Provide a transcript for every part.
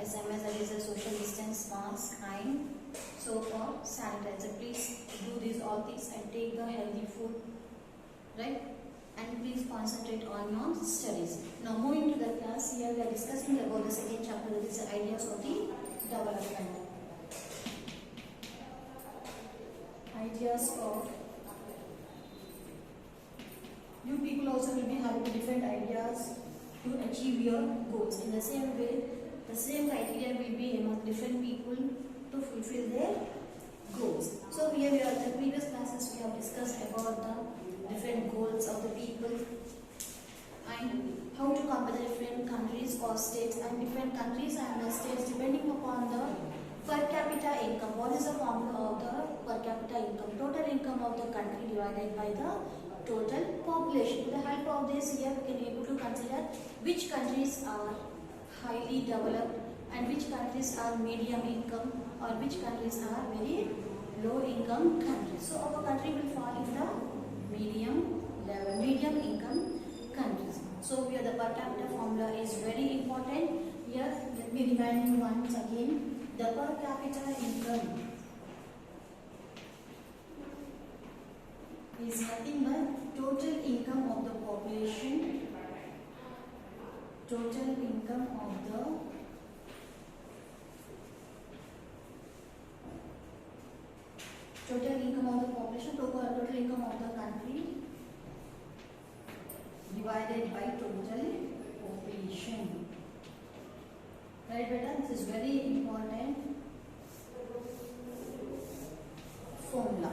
SMS, that is a social distance mask, and soap or sanitizer. Please do these all things and take the healthy food, right? And please concentrate on your studies. Now moving to the class, here we are discussing about the second chapter, that is the ideas of the development. Ideas of, you people also will be having different ideas to achieve your goals. In the same way, the same criteria will be among different people to fulfill their goals. So here we are, the previous classes we have discussed about the different goals of the people and how to compare the different countries or states, and different countries and the states depending upon the per capita income. What is the formula of the per capita income? Total income of the country divided by the total population. With the help of this, here we can able to consider which countries are highly developed and which countries are medium income or which countries are very low income countries. So our country will fall in the medium level, medium income countries. So here the per capita formula is very important. Here let me remind you once again, the per capita income is nothing but total income of the population, total income of the population, total income of the country divided by total population. Right, beta? This is very important formula.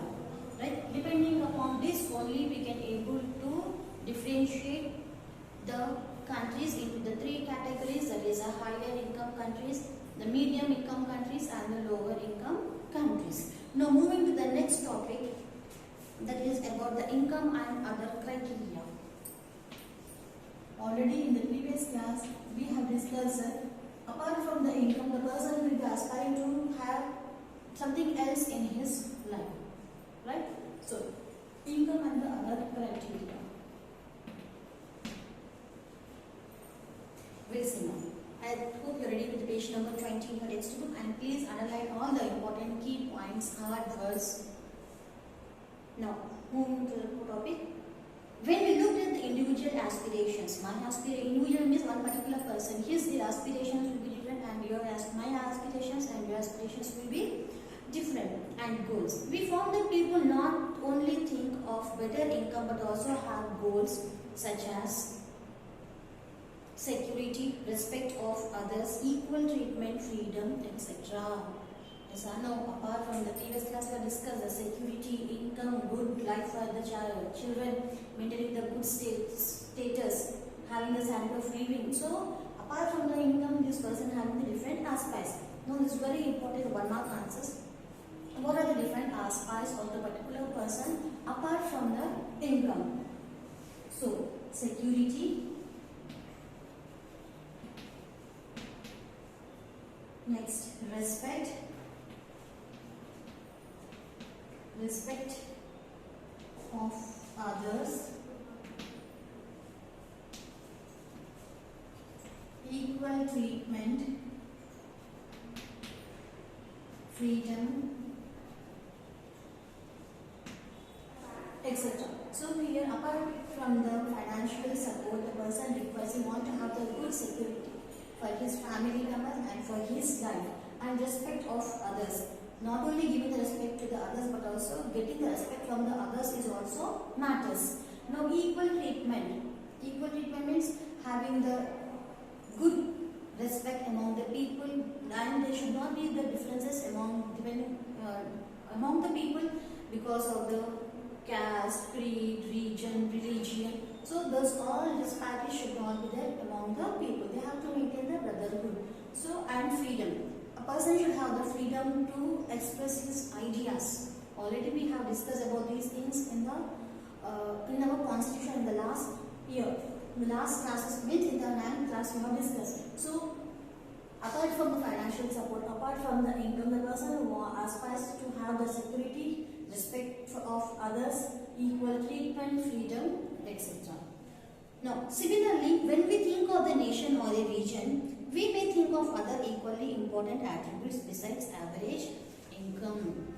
Right? Depending upon this only we can able to differentiate the countries into the three categories, that is a higher income countries, the medium income countries and the lower income countries. Now moving to the next topic, that is about the income and other criteria. Already in the previous class we have discussed that apart from the income, the person will be aspiring to have something else in his life. Right? So, income and the other criteria. We'll see now. I hope you're ready with page number 20 in your textbook, and please underline all the important key points, hard words. Now, moving to the topic. When we looked at the individual aspirations, individual means one particular person, his aspirations will be different, and my aspirations and your aspirations will be different, and goals. We found that people not only think of better income but also have goals such as security, respect of others, equal treatment, freedom, etc. Yes, now apart from the previous class we have discussed the security, income, good life for the children, maintaining the good status, having the standard of living. So apart from the income, this person having the different aspects. Now this is very important one mark answers. What are the different aspects of the particular person apart from the income? So, security, next respect of others, equal treatment, freedom, etc. So here, apart from the financial support, the person requires, he want to have the good security for his family members and for his life, and respect of others. Not only giving the respect to the others but also getting the respect from the others is also matters. Now equal treatment. Equal treatment means having the good respect among the people, and there should not be the differences among the people because of the caste, creed, region, religion. So those all disparities should not be there among the people. They have to maintain the brotherhood. So, and freedom. A person should have the freedom to express his ideas. Already we have discussed about these things in our constitution in the last year. In the last classes, in the 9th class we have discussed. So, apart from the financial support, apart from the income, the person who aspires to have the security, respect of others, equal treatment, freedom, etc. Now, similarly, when we think of the nation or a region, we may think of other equal equally important attributes besides average income.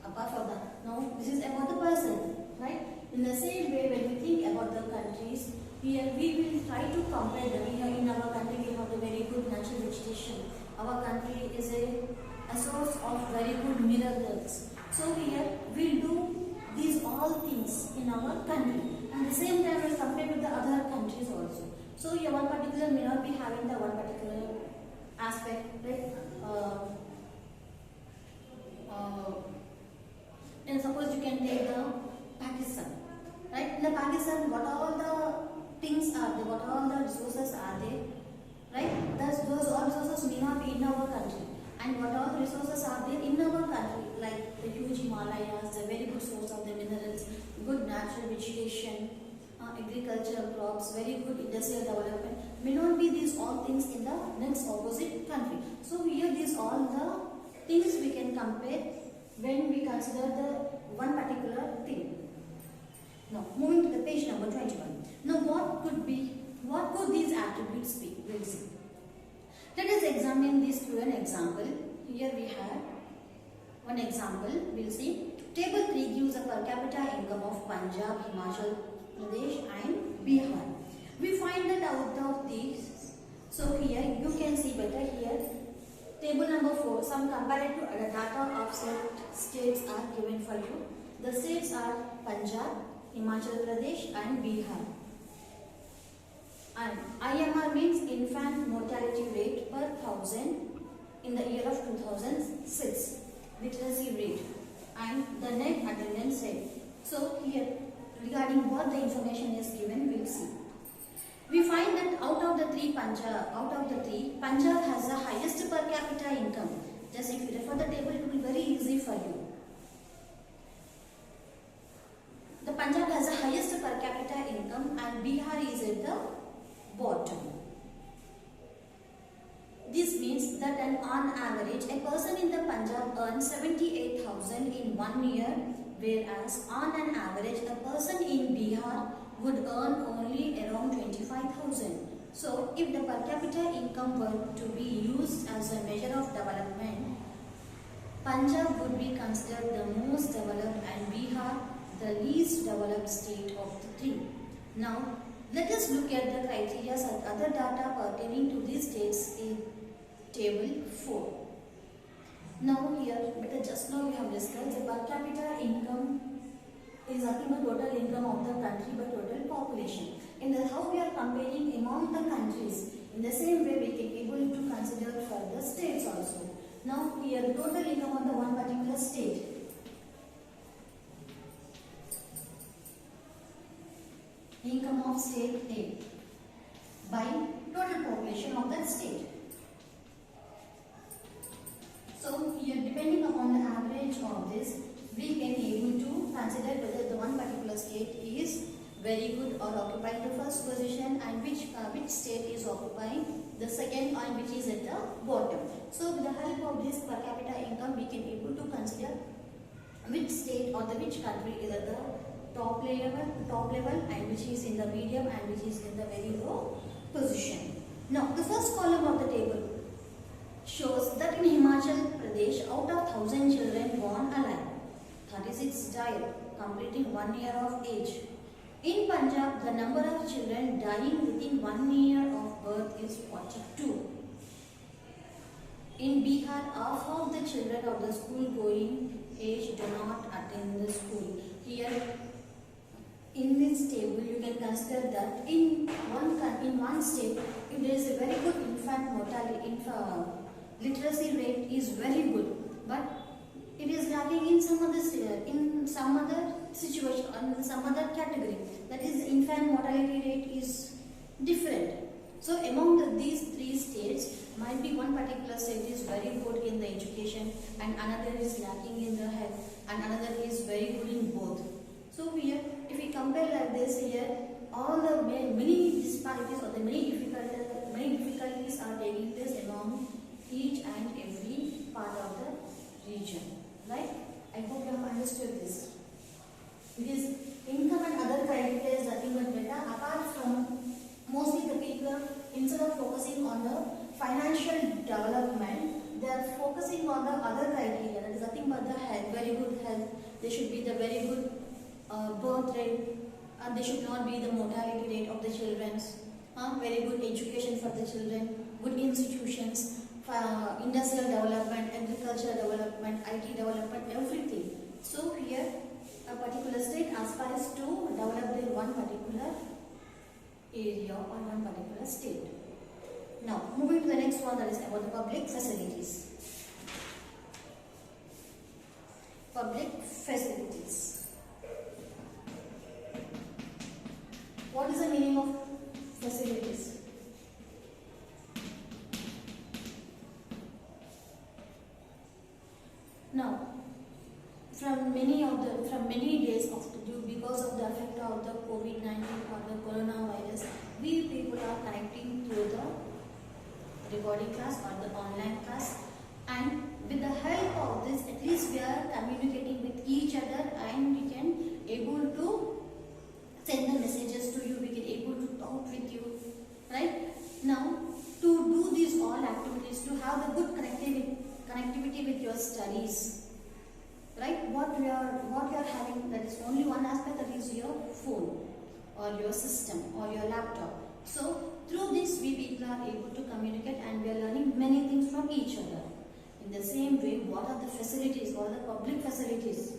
Apart from that, now this is about the person, right? In the same way, when we think about the countries, here we will try to compare them. Here in our country, we have a very good natural vegetation. Our country is a source of very good minerals. So here we'll do these all things in our country. And the same time we'll compare with the other countries also. So here one particular may not be having the one particular aspect, right? And suppose you can take the Pakistan, right? In the Pakistan, what all the things are there, what all the resources are there, right? Those all resources may not be in our country. And what all the resources are there in our country, like the huge Himalayas, the very good source of the minerals, good natural vegetation, agricultural crops, very good industrial development, may not be these all things in the next opposite country. So here these all the things we can compare when we consider the one particular thing. Now moving to the page number 21. Now what could these attributes be? We'll see. Let us examine this through an example. Here we have one example. We'll see. Table 3 gives a per capita income of Punjab, Himachal Pradesh and Bihar. We find that out of these. So here you can see better here. Table number 4, some comparative data of states are given for you. The states are Punjab, Himachal Pradesh and Bihar. And IMR means infant mortality rate per 1000 in the year of 2006. Literacy rate and the net attendance rate. So here regarding what the information is given, we'll see. We find that out of the three, Punjab has the highest per capita income. Just if you refer the table, it will be very easy for you. The Punjab has the highest per capita income and Bihar is at the bottom. This means that on average, a person in the Punjab earns 78,000 in 1 year, whereas on an average, a person in Bihar would earn only around 25,000. So, if the per capita income were to be used as a measure of development, Punjab would be considered the most developed and Bihar the least developed state of the three. Now, let us look at the criteria and other data pertaining to these states in table 4. Now here, just now we have discussed the per capita income is nothing but total income of the country by total population. In the how we are comparing among the countries, in the same way we can able to consider for the states also. Now here the total income of the one particular state. Income of state A by total population of that state. So here depending upon the average of this, we can able to consider whether the one particular state is very good or occupying the first position and which state is occupying the second and which is at the bottom. So with the help of this per capita income, we can able to consider which state or the which country is at the top level and which is in the medium and which is in the very low position. Now the first column of the table shows that in Himachal Pradesh, out of 1,000 children born alive, 36 died, completing 1 year of age. In Punjab, the number of children dying within 1 year of birth is 42. In Bihar, half of the children of the school-going age do not attend the school. Here, in this table, you can consider that in one state, if there is a very good infant mortality, literacy rate is very good, but it is lacking in some other situation or in some other category. That is, the infant mortality rate is different. So among these three states, might be one particular state is very good in the education and another is lacking in the health and another is very good in both. So here, if we compare like this here, all the many disparities or the many difficulties are taking place along each and every part of the region. Right? I hope you have understood this. Because income and other criteria is nothing but data. Apart from mostly the people, instead of focusing on the financial development, all the other criteria, that is nothing but the health, very good health, there should be the very good birth rate, and there should not be the mortality rate of the children, very good education for the children, good institutions, industrial development, agricultural development, IT development, everything. So here a particular state aspires to develop their one particular area or one particular state. Now moving to the next one, that is about the public facilities. Public facilities. What is the meaning of facilities? Now, from many days of because of the effect of the COVID-19 or the coronavirus, we people are connecting through the recording class or the online class, and with the help of this, at least we are communicating with each other, and we can able to send the messages to you, we can able to talk with you, right? Now, to do these all activities, to have the good connectivity with your studies, right? What we are having, that is only one aspect, that is your phone or your system or your laptop. So through this we people are able to communicate, and we are learning many things from each other. In the same way, what are the facilities, what are the public facilities?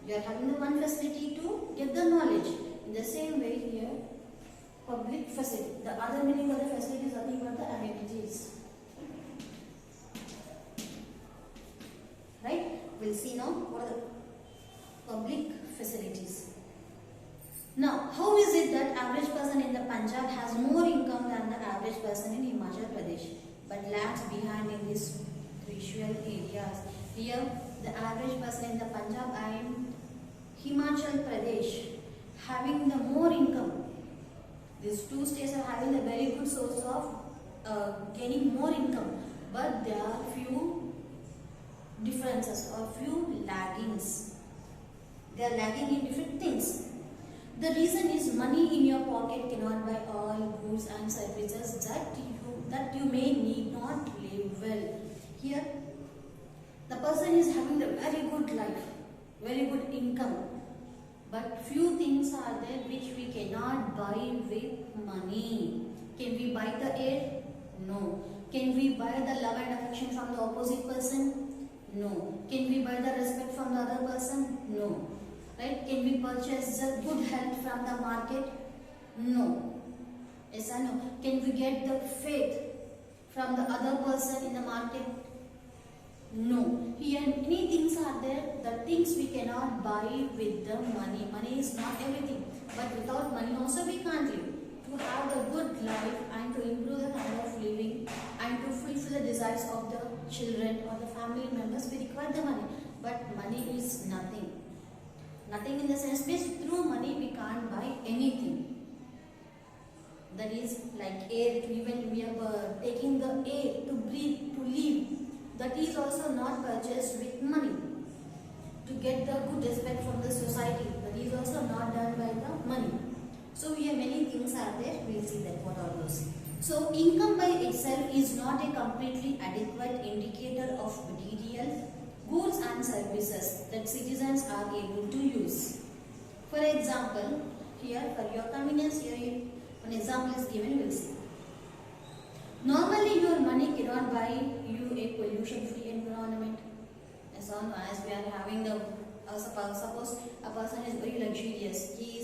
You are having the one facility to get the knowledge. In the same way here, public facility, the other meaning of the facility is nothing but the amenities. Right? We'll see now what are the public facilities. Now, how is it that average person in the Punjab has more income than the average person in Himachal Pradesh, but lags behind in these crucial areas? Here, the average person in the Punjab and Himachal Pradesh having the more income. These two states are having a very good source of gaining more income, but there are few differences or few laggings. They are lagging in different things. The reason is money in your pocket cannot buy all goods and services that you may need not live well. Here, the person is having a very good life, very good income, but few things are there which we cannot buy with money. Can we buy the air? No. Can we buy the love and affection from the opposite person? No. Can we buy the respect from the other person? No. Right? Can we purchase the good health from the market? No. Yes or no? Can we get the faith from the other person in the market? No. Here many things are there, the things we cannot buy with the money. Money is not everything, but without money also we can't live. To have a good life and to improve the kind of living and to fulfill the desires of the children or the family members, we require the money. But money is nothing. Nothing in the sense means through money we can't buy anything. That is like air, even we are taking the air to breathe, to live. That is also not purchased with money. To get the good respect from the society, that is also not done by the money. So here many things are there, we will see that what are those. So income by itself is not a completely adequate indicator of material goods and services that citizens are able to use. For example, here for your convenience, here an example is given, we will see. Normally your money cannot buy you a pollution-free environment. As we are having the, suppose a person is very luxurious, he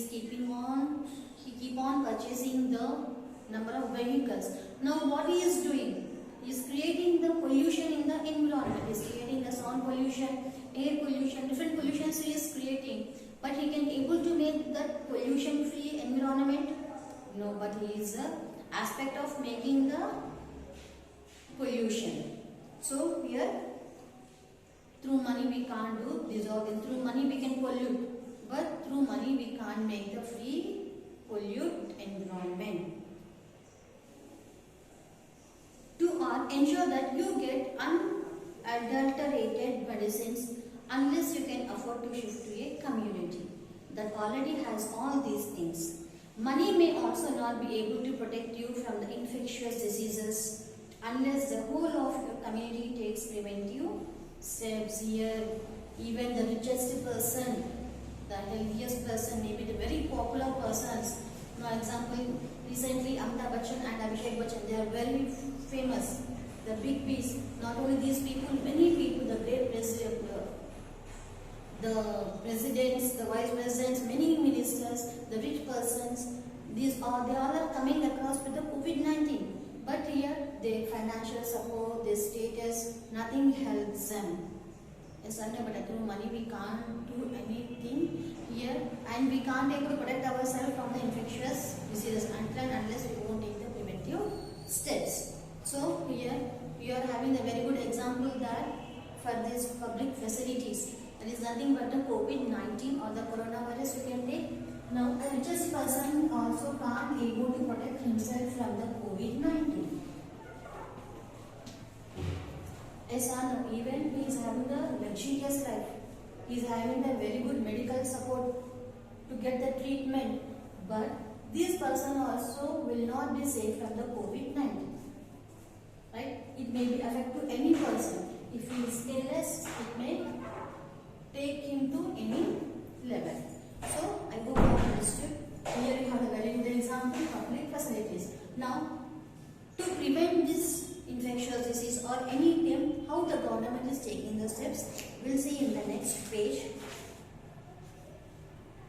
keep on purchasing the number of vehicles. Now what he is doing? He is creating the pollution in the environment. He is creating the sound pollution, air pollution, different pollutions he is creating. But he can able to make that pollution-free environment? No, but he is the aspect of making the pollution. So here, through money we can't do this organ. Through money we can pollute, but through money we can't make the free pollute environment. To ensure that you get unadulterated medicines, unless you can afford to shift to a community that already has all these things. Money may also not be able to protect you from the infectious diseases unless the whole of your community takes preventive Yes, here even the richest person, the healthiest person, maybe the very popular persons. For example, recently Amitabh Bachchan and Abhishek Bachchan, they are very famous. The big beasts. Not only these people, many people, the great president, the presidents, the vice presidents, many ministers, the rich persons, they all are coming across with the COVID-19. But here, their financial support, their status, nothing helps them. Yes, but through money we can't do anything here, and we can't able to protect ourselves from the infectious diseases until and unless we won't take the preventive steps. So here we are having a very good example that for these public facilities, there is nothing but the COVID-19 or the coronavirus we can take. Now, a richest person also can't able to protect himself from the COVID-19. Yes, even he is having a luxurious life. He is having a very good medical support to get the treatment. But this person also will not be safe from the COVID-19. Right? It may be affect to any person. If he is careless, it may take him to any level. So, I hope you understood. Here you have a very good example, public facilities. Now, to prevent this infectious disease or any how the government is taking the steps, we'll see in the next page.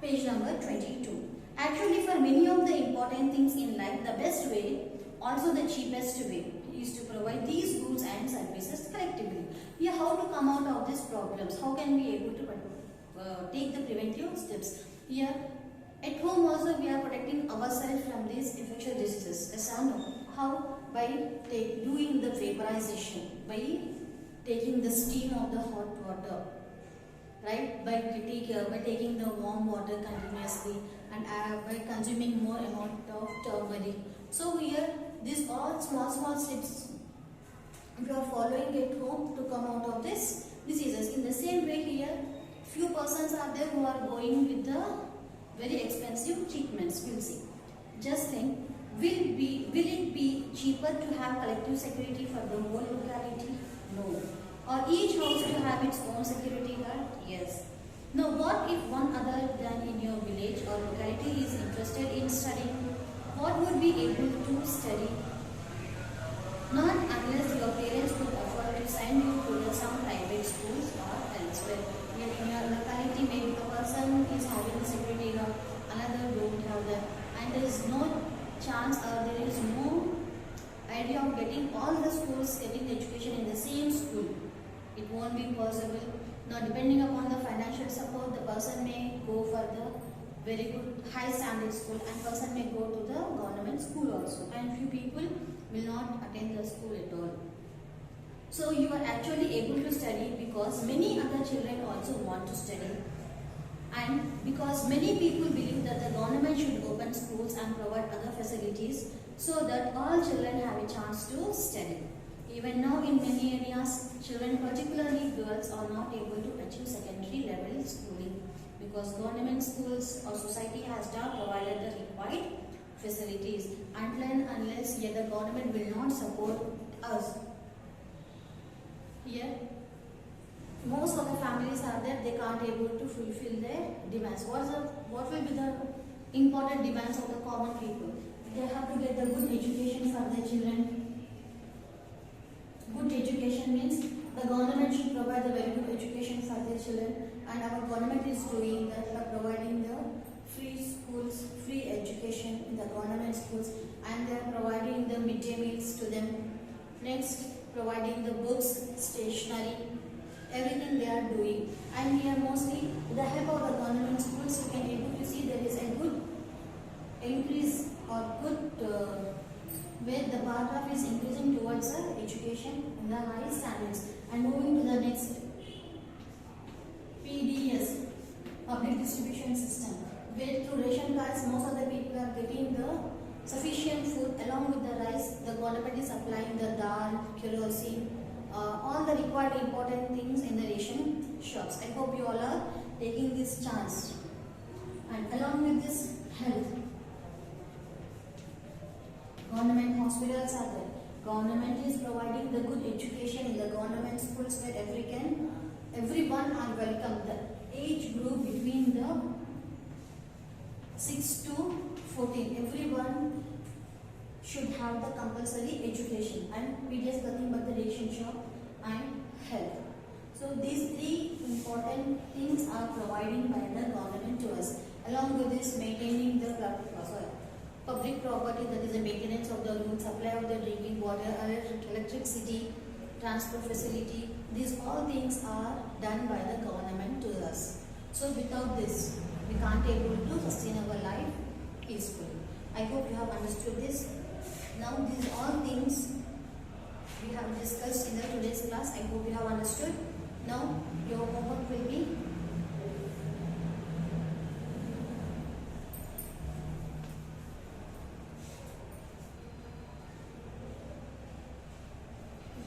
Page number 22. Actually, for many of the important things in life, the best way, also the cheapest way, is to provide these goods and services collectively. Yeah, how to come out of these problems? How can we able to take the preventive steps? Here, at home also we are protecting ourselves from these infectious diseases. Yes, I know. How? By doing the vaporization, by taking the steam of the hot water, right? By taking the warm water continuously, and by consuming more amount of turmeric. So here, these all small steps we are following at home to come out of this diseases. In the same way here, few persons are there who are going with the very expensive treatments. We'll see. Just think, will it be cheaper to have collective security for the whole locality? No. Or each house to have its own security guard? Yes. Now, what if one other than in your village or locality is interested in studying? What would be able to study? Not unless your parents could afford to send you to some private schools or elsewhere. In your locality, maybe the person is having a security guard, another don't have that, and there is no chance or there is no idea of getting all the schools getting the education in the same school. It won't be possible. Now, depending upon the financial support, the person may go for the very good high standard school, and person may go to the government school also, and few people will not attend the school at all. So you are actually able to study because many other children also want to study, and because many people believe that the government should open schools and provide other facilities so that all children have a chance to study. Even now in many areas, children, particularly girls, are not able to achieve secondary level schooling because government schools or society has not provided the required facilities. Until and unless the government will not support us. Here, most of the families are there, they can't able to fulfill their demands. What will be the important demands of the common people? They have to get the good education for their children. Good education means the government should provide a very good education for their children, and our government is doing that by providing the free schools, free education in the government schools, and they are providing the midday meals to them. Next, providing the books, stationery, everything they are doing. And here mostly with the help of the government schools, you can able to see there is a good increase or good where the part of is increasing towards education in the high standards. And moving to the next, PDS, public distribution system, where through ration cards most of the people are getting the sufficient food along with the rice. The government is supplying the dal, kerosene, all the required important things in the ration shops. I hope you all are taking this chance. And along with this, health. Government hospitals are there. Government is providing the good education in the government schools where every everyone are welcome. The age group between the 6 to 14, everyone should have the compulsory education, and PD is nothing but the relationship and health. So these three important things are provided by the government to us. Along with this, maintaining the public property, that is the maintenance of the roads, supply of the drinking water, electricity, transport facility. These all things are done by the government to us. So without this, we can't able to sustain our life peacefully. I hope you have understood this. Now these all things we have discussed in the today's class. I hope you have understood. Now your homework will be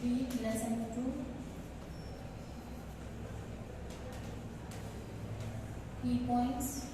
read lesson 2, key points.